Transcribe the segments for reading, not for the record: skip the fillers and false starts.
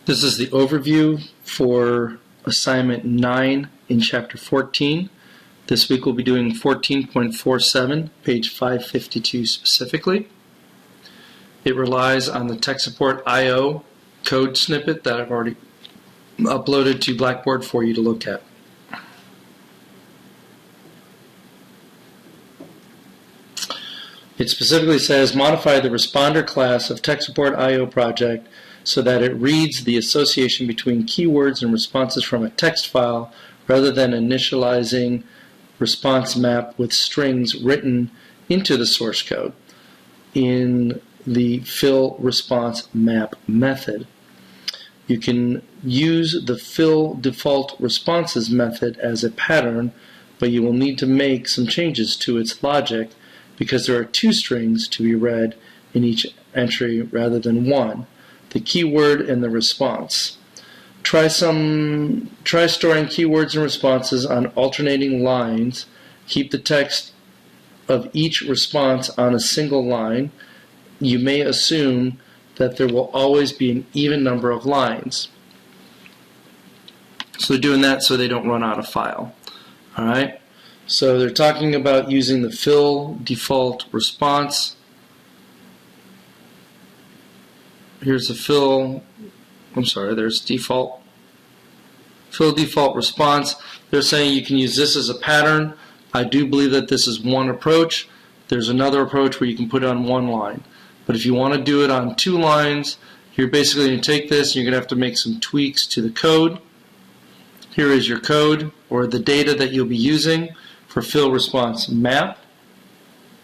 This is the overview for assignment 9 in chapter 14. This week we'll be doing 14.47, page 552 specifically. It relies on the tech support I/O code snippet that I've already uploaded to Blackboard for you to look at. It specifically says modify the responder class of tech support I/O project so that it reads the association between keywords and responses from a text file rather than initializing response map with strings written into the source code in the fill response map method. You can use the fill default responses method as a pattern, but you will need to make some changes to its logic because there are two strings to be read in each entry rather than one, the keyword and the response. Try storing keywords and responses on alternating lines. Keep the text of each response on a single line. You may assume that there will always be an even number of lines. So they're doing that so they don't run out of file. Alright? So they're talking about using the fill default response. Here's the there's default. Fill default response. They're saying you can use this as a pattern. I do believe that this is one approach. There's another approach where you can put it on one line. But if you want to do it on two lines, you're basically going to take this and you're going to have to make some tweaks to the code. Here is your code or the data that you'll be using for fill response map,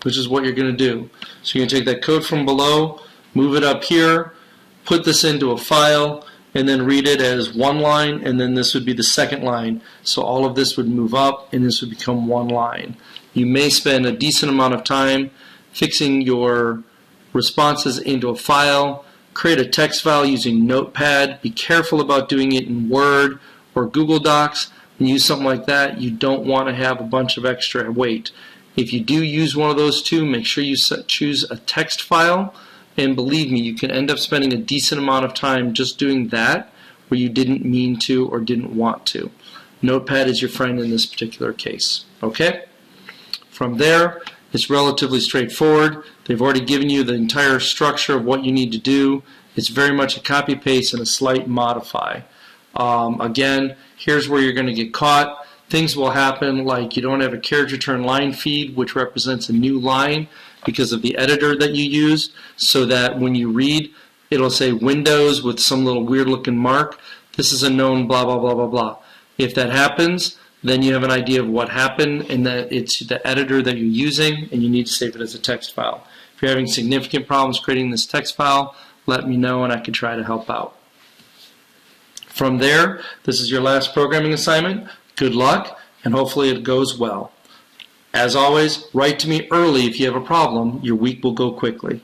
which is what you're going to do. So you're going to take that code from below, move it up here, put this into a file, and then read it as one line, and then this would be the second line. So all of this would move up, and this would become one line. You may spend a decent amount of time fixing your responses into a file. Create a text file using Notepad. Be careful about doing it in Word or Google Docs. When you use something like that, you don't want to have a bunch of extra weight. If you do use one of those two, make sure you choose a text file. And believe me, you can end up spending a decent amount of time just doing that where you didn't mean to or didn't want to. Notepad is your friend in this particular case. Okay? From there, it's relatively straightforward. They've already given you the entire structure of what you need to do. It's very much a copy-paste and a slight modify. Again, here's where you're going to get caught. Things will happen like you don't have a carriage return line feed, which represents a new line because of the editor that you used, so that when you read, it'll say Windows with some little weird looking mark. This is a known blah, blah, blah, blah, blah. If that happens, then you have an idea of what happened and that it's the editor that you're using and you need to save it as a text file. If you're having significant problems creating this text file, let me know and I can try to help out. From there, this is your last programming assignment. Good luck, and hopefully it goes well. As always, write to me early if you have a problem. Your week will go quickly.